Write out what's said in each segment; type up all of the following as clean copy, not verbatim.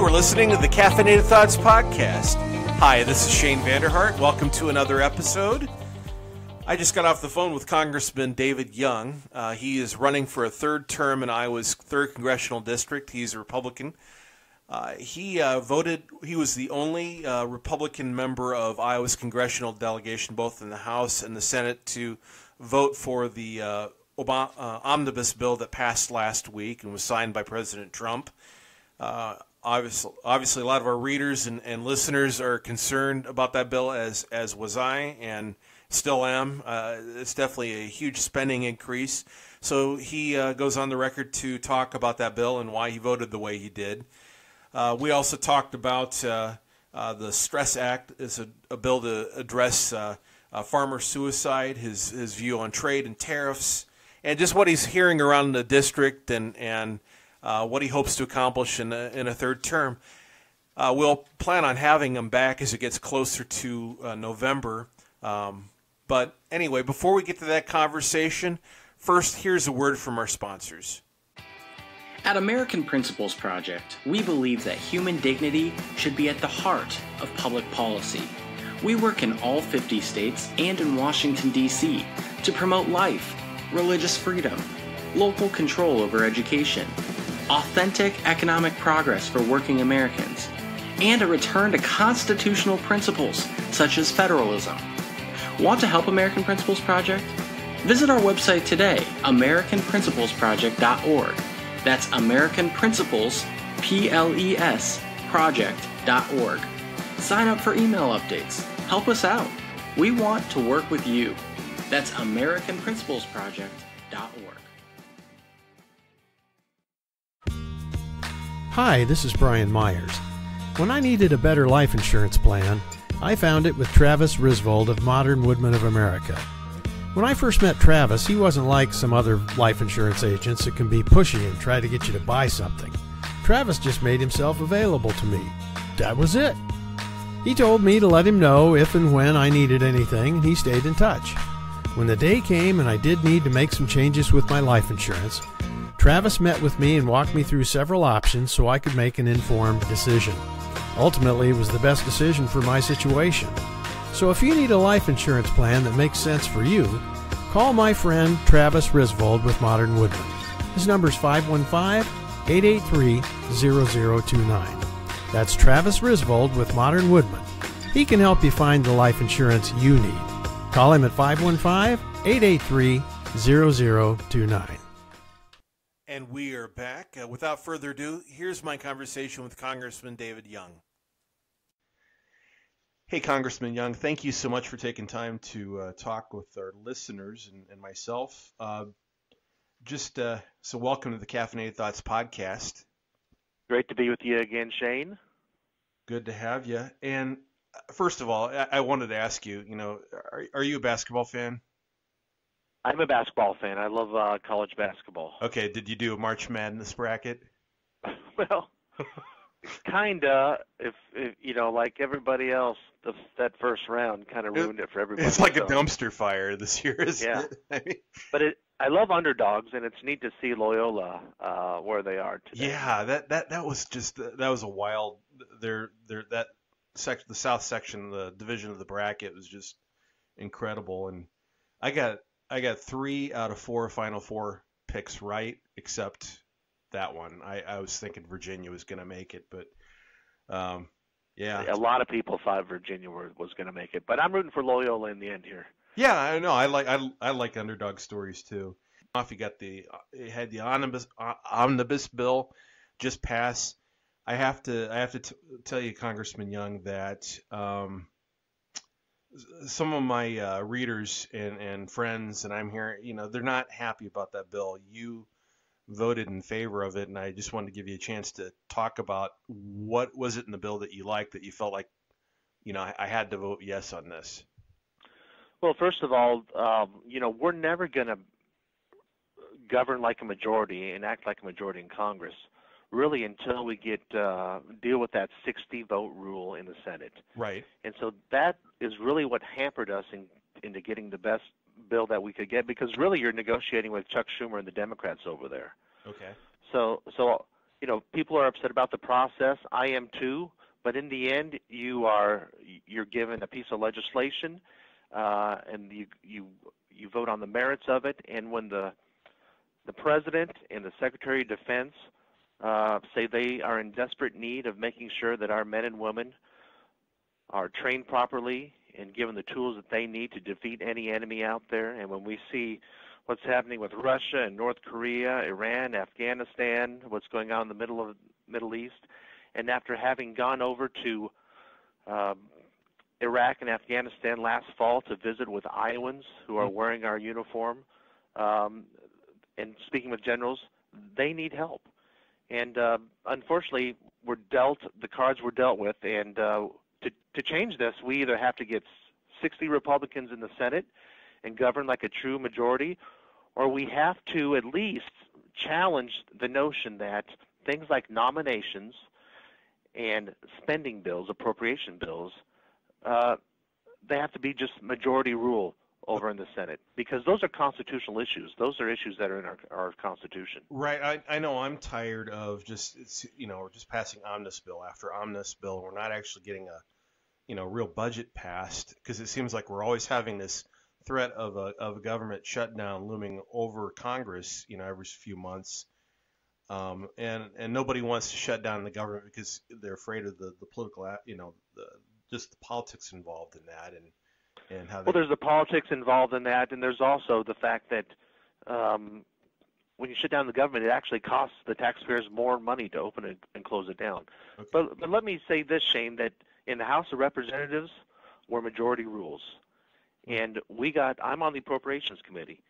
You are listening to the Caffeinated Thoughts Podcast. Hi, this is Shane Vander Hart. Welcome to another episode. I just got off the phone with Congressman David Young. He is running for a third term in Iowa's 3rd Congressional District. He's a Republican. He was the only Republican member of Iowa's Congressional Delegation, both in the House and the Senate, to vote for the Omnibus bill that passed last week and was signed by President Trump. Obviously, a lot of our readers and listeners are concerned about that bill, as was I, and still am. It's definitely a huge spending increase. So he goes on the record to talk about that bill and why he voted the way he did. We also talked about the Stress Act as a bill to address farmer suicide, his view on trade and tariffs, and just what he's hearing around the district and what he hopes to accomplish in a third term. We'll plan on having him back as it gets closer to November. But anyway, before we get to that conversation, first, here's a word from our sponsors. At American Principles Project, we believe that human dignity should be at the heart of public policy. We work in all 50 states and in Washington, D.C. to promote life, religious freedom, local control over education, authentic economic progress for working Americans, and a return to constitutional principles such as federalism. Want to help American Principles Project? Visit our website today, AmericanPrinciplesProject.org. That's American Principles, P-L-E-S, project.org. Sign up for email updates. Help us out. We want to work with you. That's AmericanPrinciplesProject.org. Hi, this is Brian Myers. When I needed a better life insurance plan, I found it with Travis Risvold of Modern Woodmen of America. When I first met Travis, he wasn't like some other life insurance agents that can be pushy and try to get you to buy something. Travis just made himself available to me. That was it. He told me to let him know if and when I needed anything, and he stayed in touch. When the day came and I did need to make some changes with my life insurance, Travis met with me and walked me through several options so I could make an informed decision. Ultimately, it was the best decision for my situation. So if you need a life insurance plan that makes sense for you, call my friend Travis Risvold with Modern Woodmen. His number is 515-883-0029. That's Travis Risvold with Modern Woodmen. He can help you find the life insurance you need. Call him at 515-883-0029. And we are back. Without further ado, here's my conversation with Congressman David Young. Hey, Congressman Young, thank you so much for taking time to talk with our listeners and myself. So welcome to the Caffeinated Thoughts Podcast. Great to be with you again, Shane. Good to have you. And first of all, I wanted to ask you, are you a basketball fan? I'm a basketball fan. I love college basketball. Okay, did you do a March Madness bracket? Well, kinda. If like everybody else, that first round kind of ruined it for everybody. It's like a dumpster fire this year, isn't it? I mean, but I love underdogs, and it's neat to see Loyola where they are today. Yeah, that was a wild. The south section, the division of the bracket was just incredible, and I got 3 out of 4 Final Four picks right, except that one. I was thinking Virginia was going to make it, but yeah. A lot of people thought Virginia was going to make it, but I'm rooting for Loyola in the end here. Yeah, I know. I like underdog stories too. If you got it had the omnibus bill just pass, I have to tell you, Congressman Young, that some of my readers and friends, and I'm hearing, they're not happy about that bill. You voted in favor of it, and I just wanted to give you a chance to talk about what was it in the bill that you liked, that you felt like, I had to vote yes on this. Well, first of all, we're never going to govern like a majority and act like a majority in Congress, really, until we deal with that 60-vote rule in the Senate. Right. And so that is really what hampered us into getting the best bill that we could get, because really you're negotiating with Chuck Schumer and the Democrats over there. Okay. So people are upset about the process. I am too. But in the end, you're given a piece of legislation, and you vote on the merits of it. And when the President and the Secretary of Defense say they are in desperate need of making sure that our men and women are trained properly and given the tools that they need to defeat any enemy out there, and when we see what's happening with Russia and North Korea, Iran, Afghanistan, what's going on in the Middle East, and after having gone over to Iraq and Afghanistan last fall to visit with Iowans who are wearing our uniform, and speaking with generals, they need help. And unfortunately, the cards were dealt with, and to change this, we either have to get 60 Republicans in the Senate and govern like a true majority, or we have to at least challenge the notion that things like nominations and spending bills, appropriation bills, they have to be just majority rule over in the Senate, because those are constitutional issues. Those are issues that are in our Constitution. Right. I know I'm tired of we're just passing omnibus bill after omnibus bill. We're not actually getting a real budget passed, because it seems like we're always having this threat of a government shutdown looming over Congress, every few months. And nobody wants to shut down the government because they're afraid of the political, just the politics involved in that, and how. Well, there's the politics involved in that, and there's also the fact that when you shut down the government, it actually costs the taxpayers more money to open it and close it down. Okay. But let me say this, Shane, that in the House of Representatives, we're majority rules, and I'm on the Appropriations Committee,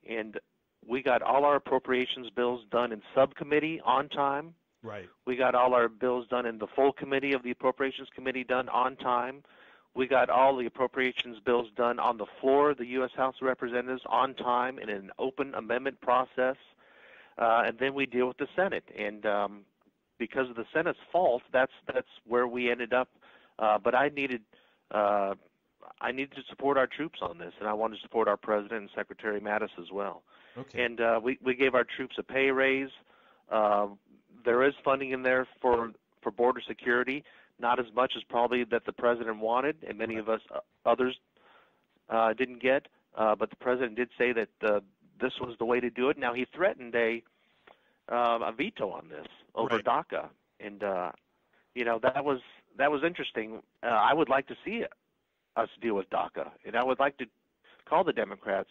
and we got all our appropriations bills done in subcommittee on time. Right. We got all our bills done in the full committee of the Appropriations Committee done on time. We got all the appropriations bills done on the floor of the U.S. House of Representatives on time in an open amendment process, and then we deal with the Senate. And because of the Senate's fault, that's where we ended up. But I needed to support our troops on this, and I wanted to support our President and Secretary Mattis as well. Okay. And we gave our troops a pay raise. There is funding in there for border security, not as much as probably that the President wanted, and many of us others didn't get. But the President did say that this was the way to do it. Now, he threatened a veto on this over DACA, and that was interesting. I would like to see us deal with DACA, and I would like to call the Democrats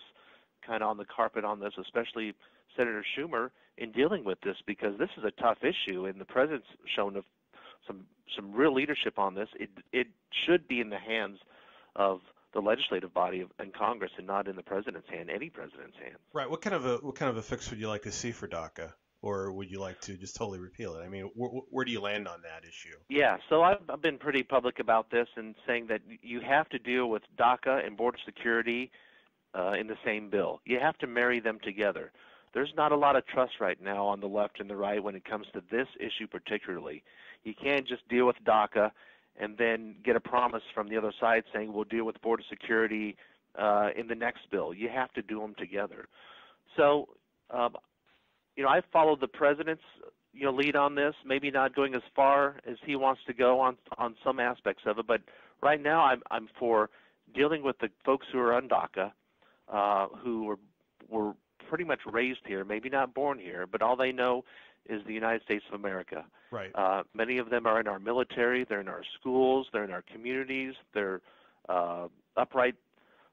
kind of on the carpet on this, especially Senator Schumer, in dealing with this, because this is a tough issue, and the President's shown some real leadership on this. It should be in the hands of the legislative body and Congress, and not in the President's hand, any President's hand. Right. What kind of a fix would you like to see for DACA, or would you like to just totally repeal it? I mean, where do you land on that issue? Yeah. So I've been pretty public about this and saying that you have to deal with DACA and border security in the same bill. You have to marry them together. There's not a lot of trust right now on the left and the right when it comes to this issue particularly. You can't just deal with DACA and then get a promise from the other side saying we'll deal with border security in the next bill. You have to do them together. So, I followed the President's lead on this, maybe not going as far as he wants to go on some aspects of it, but right now I'm for dealing with the folks who are on DACA, who were pretty much raised here, maybe not born here, but all they know is the United States of America. Right. Many of them are in our military, they're in our schools, they're in our communities, they're upright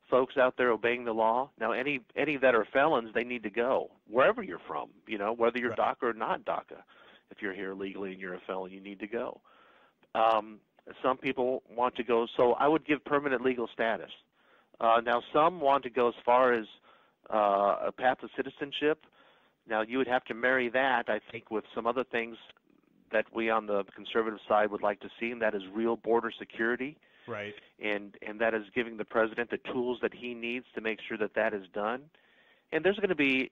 folks out there obeying the law. Now, any that are felons, they need to go wherever you're from. Whether you're DACA or not DACA. If you're here legally and you're a felon, you need to go. Some people want to go, so I would give permanent legal status. Now, some want to go as far as a path to citizenship. Now, you would have to marry that, I think, with some other things that we on the conservative side would like to see, and that is real border security. Right. And that is giving the President the tools that he needs to make sure that that is done. And there's going to be,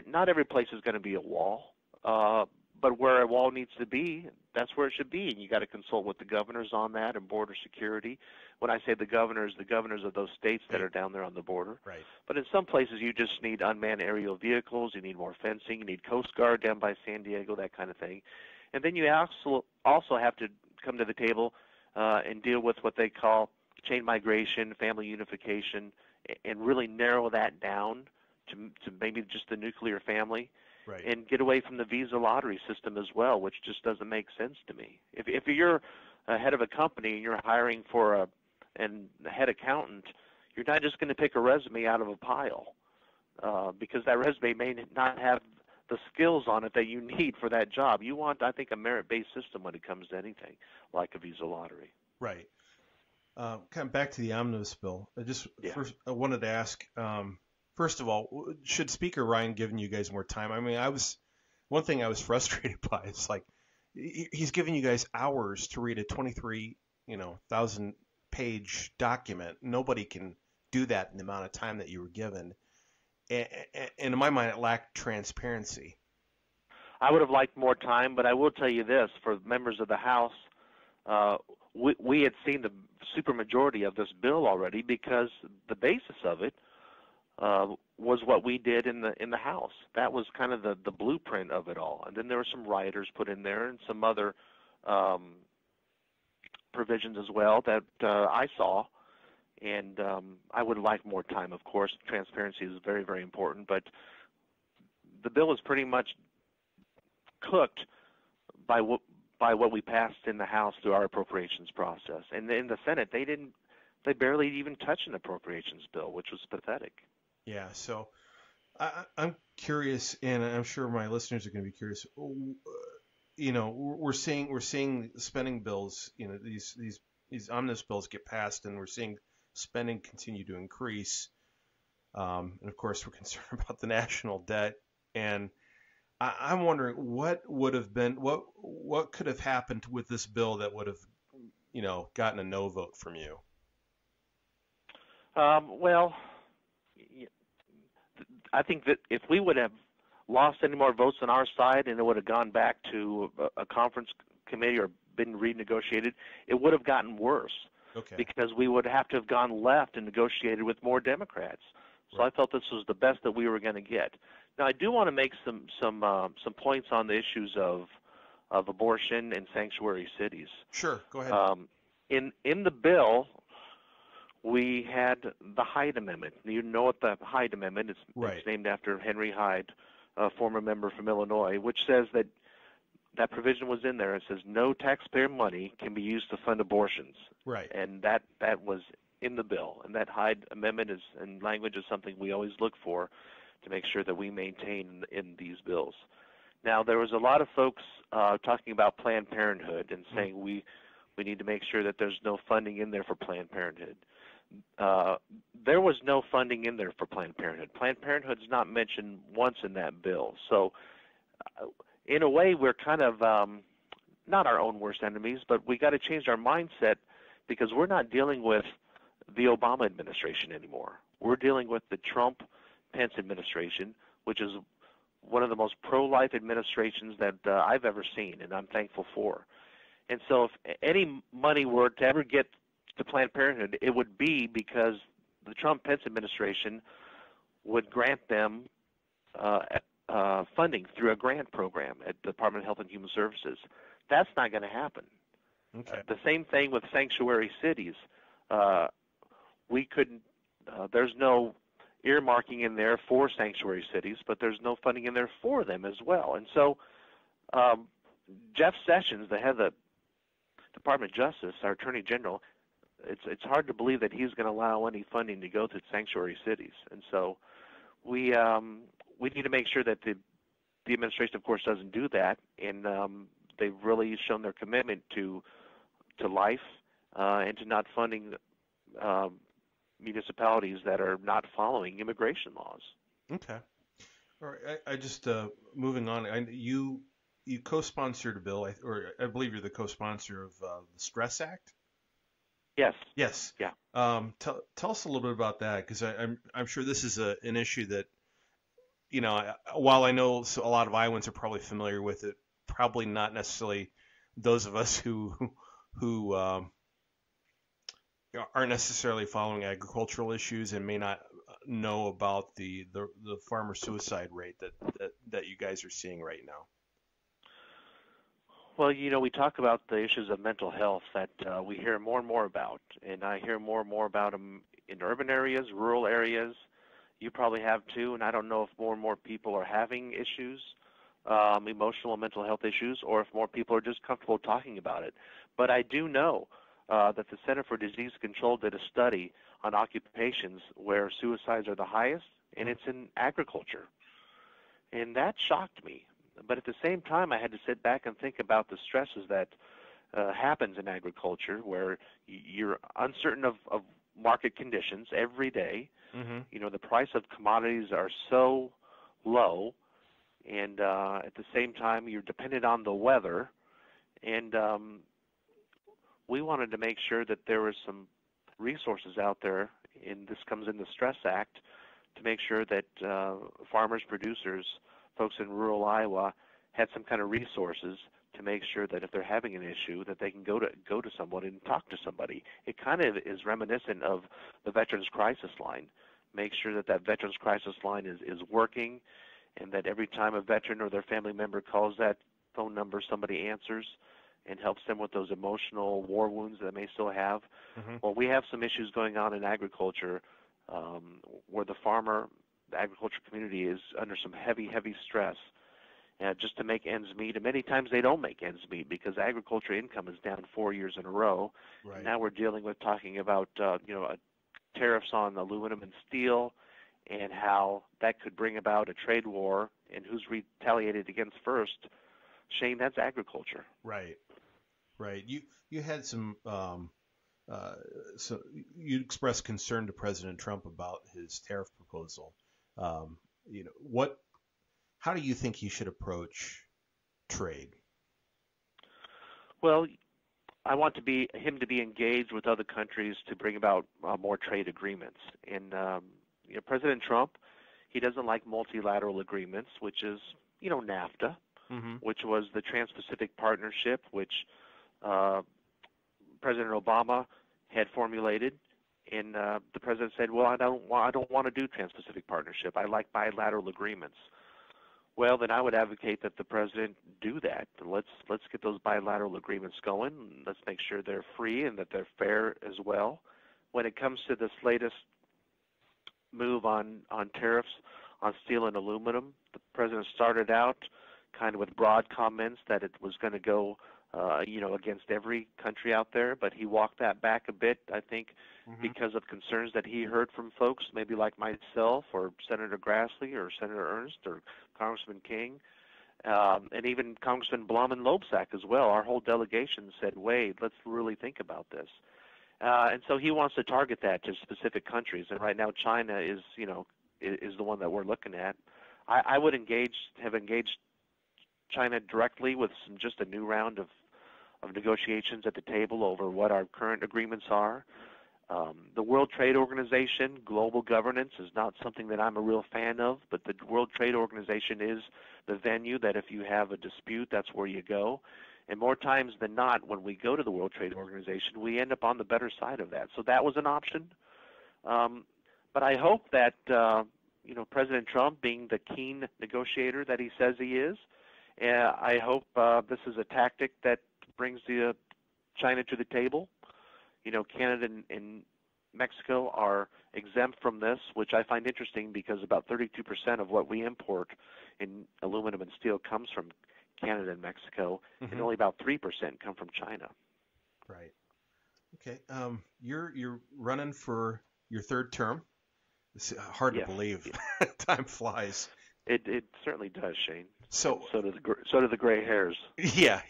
not every place is going to be a wall, but where a wall needs to be, that's where it should be. And you got to consult with the governors on that and border security. When I say the governors of those states that are down there on the border. Right. But in some places, you just need unmanned aerial vehicles. You need more fencing. You need Coast Guard down by San Diego, that kind of thing. And then you also have to come to the table and deal with what they call chain migration, family unification, and really narrow that down to maybe just the nuclear family, Right. and get away from the visa lottery system as well, which just doesn't make sense to me. If you're a head of a company and you're hiring for a head accountant, you're not just going to pick a resume out of a pile because that resume may not have the skills on it that you need for that job. You want, I think, a merit-based system when it comes to anything like a visa lottery. Right. Kind of back to the omnibus bill. I wanted to ask, first of all, should Speaker Ryan giving you guys more time? I mean, one thing I was frustrated by is like he's giving you guys hours to read a 23,000 page document. Nobody can do that in the amount of time that you were given. And in my mind, it lacked transparency. I would have liked more time, but I will tell you this: for members of the House, we had seen the supermajority of this bill already because the basis of it was what we did in the House. That was kind of the blueprint of it all. And then there were some rioters put in there and some other provisions as well that I saw. And I would like more time, of course. Transparency is very, very important. But the bill is pretty much cooked by what we passed in the House through our appropriations process. And in the Senate, they barely even touched an appropriations bill, which was pathetic. Yeah, so I'm curious, and I'm sure my listeners are going to be curious. We're seeing spending bills. These omnibus bills get passed, and we're seeing spending continue to increase. And of course, we're concerned about the national debt. And I'm wondering what could have happened with this bill that would have, gotten a no vote from you. Well, I think that if we would have lost any more votes on our side and it would have gone back to a conference committee or been renegotiated, it would have gotten worse. Okay. Because we would have to have gone left and negotiated with more Democrats. So right. I felt this was the best that we were going to get. Now I do want to make some points on the issues of abortion and sanctuary cities. Sure, go ahead. In the bill, we had the Hyde Amendment. You know what the Hyde Amendment is? Right. It's named after Henry Hyde, a former member from Illinois, which says that provision was in there. It says no taxpayer money can be used to fund abortions. Right. And that was in the bill. And that Hyde Amendment and language is something we always look for to make sure that we maintain in these bills. Now, there was a lot of folks talking about Planned Parenthood and saying we need to make sure that there's no funding in there for Planned Parenthood. There was no funding in there for Planned Parenthood. Planned Parenthood is not mentioned once in that bill. So in a way, we're kind of not our own worst enemies, but we got to change our mindset because we're not dealing with the Obama administration anymore. We're dealing with the Trump-Pence administration, which is one of the most pro-life administrations that I've ever seen, and I'm thankful for. And so if any money were to ever get to Planned Parenthood, it would be because the Trump-Pence administration would grant them funding through a grant program at the Department of Health and Human Services. That's not going to happen. Okay. The same thing with sanctuary cities. We couldn't. There's no earmarking in there for sanctuary cities, but there's no funding in there for them as well. And so, Jeff Sessions, the head of the Department of Justice, our Attorney General, it's hard to believe that he's going to allow any funding to go to sanctuary cities. And so, we need to make sure that the administration, of course, doesn't do that, and they've really shown their commitment to life and to not funding municipalities that are not following immigration laws. Okay. All right. I just moving on. You co-sponsored a bill, or I believe you're the co-sponsor of the Stress Act. Yes. Yes. Yeah. Tell us a little bit about that, because I'm sure this is an issue that, while I know a lot of Iowans are probably familiar with it, probably not necessarily those of us who aren't necessarily following agricultural issues and may not know about the farmer suicide rate that you guys are seeing right now. Well, we talk about the issues of mental health that we hear more and more about, and I hear more and more about them in urban areas, rural areas. You probably have too, and I don't know if more and more people are having issues, emotional and mental health issues, or if more people are just comfortable talking about it. But I do know that the Center for Disease Control did a study on occupations where suicides are the highest, and it's in agriculture. And that shocked me. But at the same time, I had to sit back and think about the stresses that happens in agriculture, where you're uncertain of market conditions every day. Mm-hmm. The price of commodities are so low, and at the same time, you're dependent on the weather. And we wanted to make sure that there were some resources out there, and this comes in the Stress Act, to make sure that farmers, producers, folks in rural Iowa had some kind of resources to make sure that if they're having an issue, that they can go to someone and talk to somebody. It kind of is reminiscent of the Veterans Crisis Line. Make sure that Veterans Crisis Line is working, and that every time a veteran or their family member calls that phone number, somebody answers and helps them with those emotional war wounds that they may still have. Mm-hmm. Well, we have some issues going on in agriculture where the agriculture community is under some heavy stress just to make ends meet. And many times they don't make ends meet because agriculture income is down 4 years in a row. Right. Now we're dealing with talking about tariffs on aluminum and steel, and how that could bring about a trade war, and who's retaliated against first. Shane, that's agriculture. Right. You had some so you expressed concern to President Trump about his tariff proposal. How do you think he should approach trade? Well, I want him to be engaged with other countries to bring about more trade agreements. And President Trump, he doesn't like multilateral agreements, which is NAFTA, mm-hmm. which was the Trans-Pacific Partnership, which President Obama had formulated. And the president said, "Well, I don't want to do Trans-Pacific Partnership. I like bilateral agreements." Well, then I would advocate that the president do that. Let's get those bilateral agreements going. Let's make sure they're free and that they're fair as well. When it comes to this latest move on tariffs on steel and aluminum, the president started out kind of with broad comments that it was going to go against every country out there, but he walked that back a bit, I think, mm-hmm. because of concerns that he heard from folks, maybe like myself or Senator Grassley or Senator Ernst or Congressman King, and even Congressman Blum and Loebsack as well. Our whole delegation said, wait, let's really think about this. And so he wants to target that to specific countries, and right now China is the one that we're looking at. I would have engaged China directly with just a new round of negotiations at the table over what our current agreements are. The World Trade Organization, global governance, is not something that I'm a real fan of, but the World Trade Organization is the venue that if you have a dispute, that's where you go. And more times than not, when we go to the World Trade Organization, we end up on the better side of that. So that was an option. But I hope that, President Trump, being the keen negotiator that he says he is, I hope this is a tactic that brings China to the table. Canada and Mexico are exempt from this, which I find interesting because about 32% of what we import in aluminum and steel comes from Canada and Mexico, mm-hmm. and only about 3% come from China. Right. Okay. You're running for your third term. It's hard to believe. Time flies. It certainly does, Shane. So do the gray hairs. Yeah.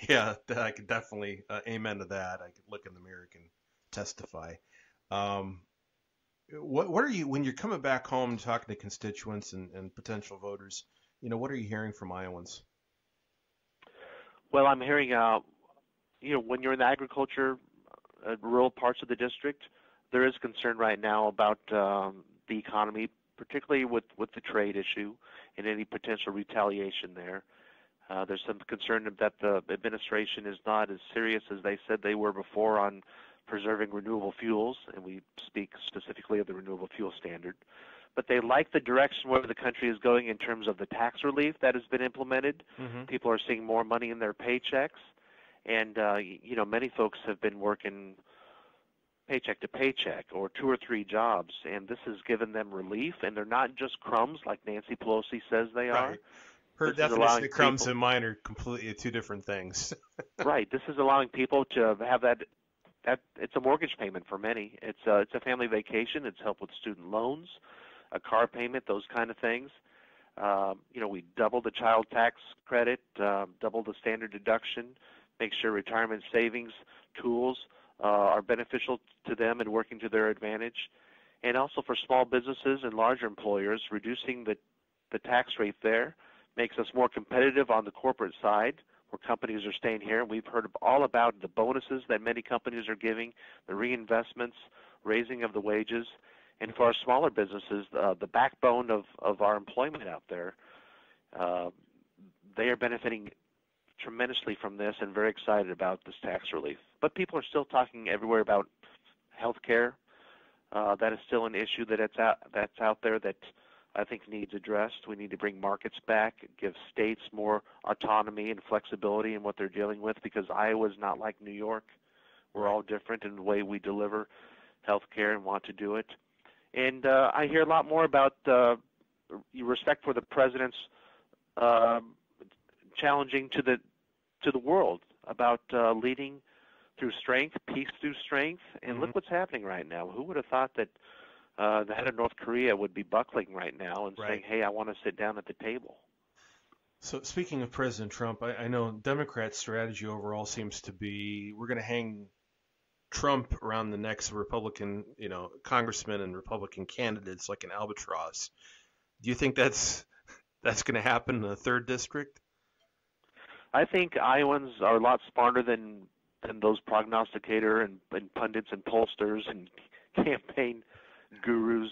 I could definitely amen to that. I could look in the mirror and testify. What are you, when you're coming back home talking to constituents and potential voters? What are you hearing from Iowans? Well, I'm hearing, when you're in the agriculture, rural parts of the district, there is concern right now about the economy, particularly with the trade issue and any potential retaliation there. There's some concern that the administration is not as serious as they said they were before on preserving renewable fuels, and we speak specifically of the renewable fuel standard. But they like the direction where the country is going in terms of the tax relief that has been implemented. Mm-hmm. People are seeing more money in their paychecks. And, many folks have been working paycheck to paycheck or 2 or 3 jobs, and this has given them relief, and they're not just crumbs like Nancy Pelosi says they are. Right. Her definition of crumbs and mine are completely 2 different things. Right. This is allowing people to have that it's a mortgage payment for many. It's a family vacation. It's help with student loans, a car payment, those kind of things. We doubled the child tax credit, doubled the standard deduction, make sure retirement savings tools are beneficial to them and working to their advantage. And also for small businesses and larger employers, reducing the tax rate there makes us more competitive on the corporate side where companies are staying here. We've heard all about the bonuses that many companies are giving, the reinvestments, raising of the wages. And for our smaller businesses, the backbone of our employment out there, they are benefiting tremendously from this and very excited about this tax relief. But people are still talking everywhere about health care. That is still an issue that's out there that I think needs addressed. We need to bring markets back, give states more autonomy and flexibility in what they're dealing with, because Iowa's not like New York. We're all different in the way we deliver health care and want to do it. And I hear a lot more about respect for the president's challenging to the world about leading through strength, peace through strength. And look what's happening right now. Who would have thought that the head of North Korea would be buckling right now and saying, hey, I want to sit down at the table? So speaking of President Trump, I know Democrats' strategy overall seems to be we're going to hang Trump around the next Republican, congressman and Republican candidates like an albatross. Do you think that's going to happen in the 3rd district? I think Iowans are a lot smarter than those prognosticator and pundits and pollsters and campaign gurus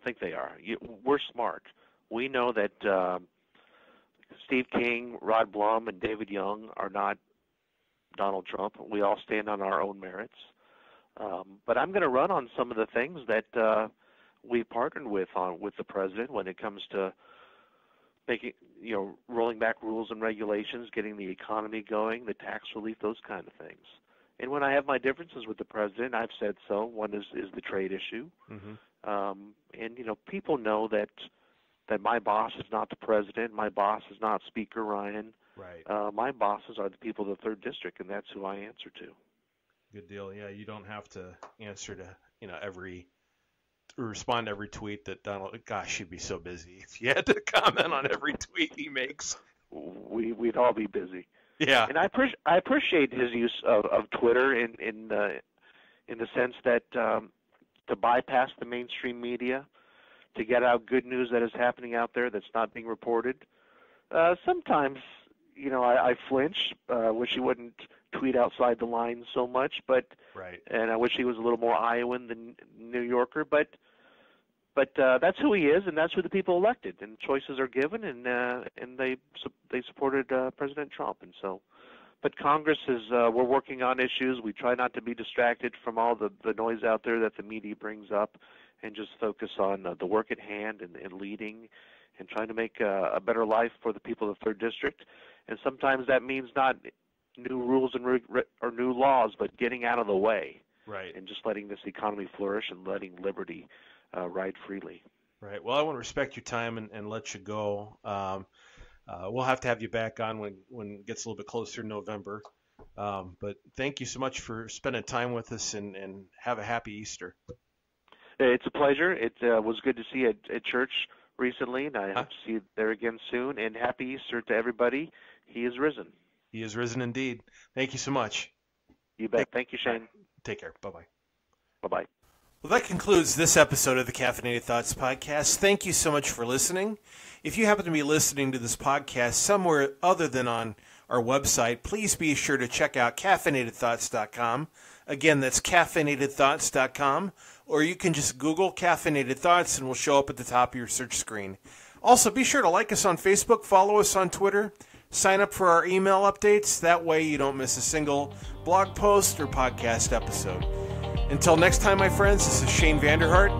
think they are. We're smart. We know that Steve King, Rod Blum, and David Young are not Donald Trump. We all stand on our own merits. But I'm going to run on some of the things that we partnered with the president when it comes to making, rolling back rules and regulations, getting the economy going, the tax relief, those kind of things. And when I have my differences with the president, I've said so. One is the trade issue. And, people know that my boss is not the president. My boss is not Speaker Ryan. Right. My bosses are the people of the 3rd District, and that's who I answer to. Good deal. Yeah, you don't have to answer to, respond to every tweet that Donald, gosh, he'd be so busy if you had to comment on every tweet he makes. We'd all be busy. Yeah. And I appreciate his use of Twitter in the sense that to bypass the mainstream media, to get out good news that is happening out there that's not being reported. Sometimes, I flinch. Wish he wouldn't tweet outside the lines so much, and I wish he was a little more Iowan than New Yorker. But that's who he is, and that's who the people elected. And choices are given, and they supported President Trump. And so, but Congress is we're working on issues. We try not to be distracted from all the noise out there that the media brings up, and just focus on the work at hand and leading, and trying to make a better life for the people of the 3rd District. And sometimes that means not new rules or new laws, but getting out of the way, and just letting this economy flourish and letting liberty ride freely. Right. Well, I want to respect your time and let you go. We'll have to have you back on when it gets a little bit closer in November. But thank you so much for spending time with us, and have a happy Easter. It's a pleasure. It was good to see you at church recently, and I hope to see you there again soon. And happy Easter to everybody. He is risen. He is risen indeed. Thank you so much. You bet. Thank you, Shane. Take care. Bye-bye. Bye-bye. Well, that concludes this episode of the Caffeinated Thoughts Podcast. Thank you so much for listening. If you happen to be listening to this podcast somewhere other than on our website, please be sure to check out caffeinatedthoughts.com. Again, that's caffeinatedthoughts.com. Or you can just Google Caffeinated Thoughts and we'll show up at the top of your search screen. Also, be sure to like us on Facebook, follow us on Twitter, sign up for our email updates. That way you don't miss a single blog post or podcast episode. Until next time, my friends, this is Shane Vander Hart.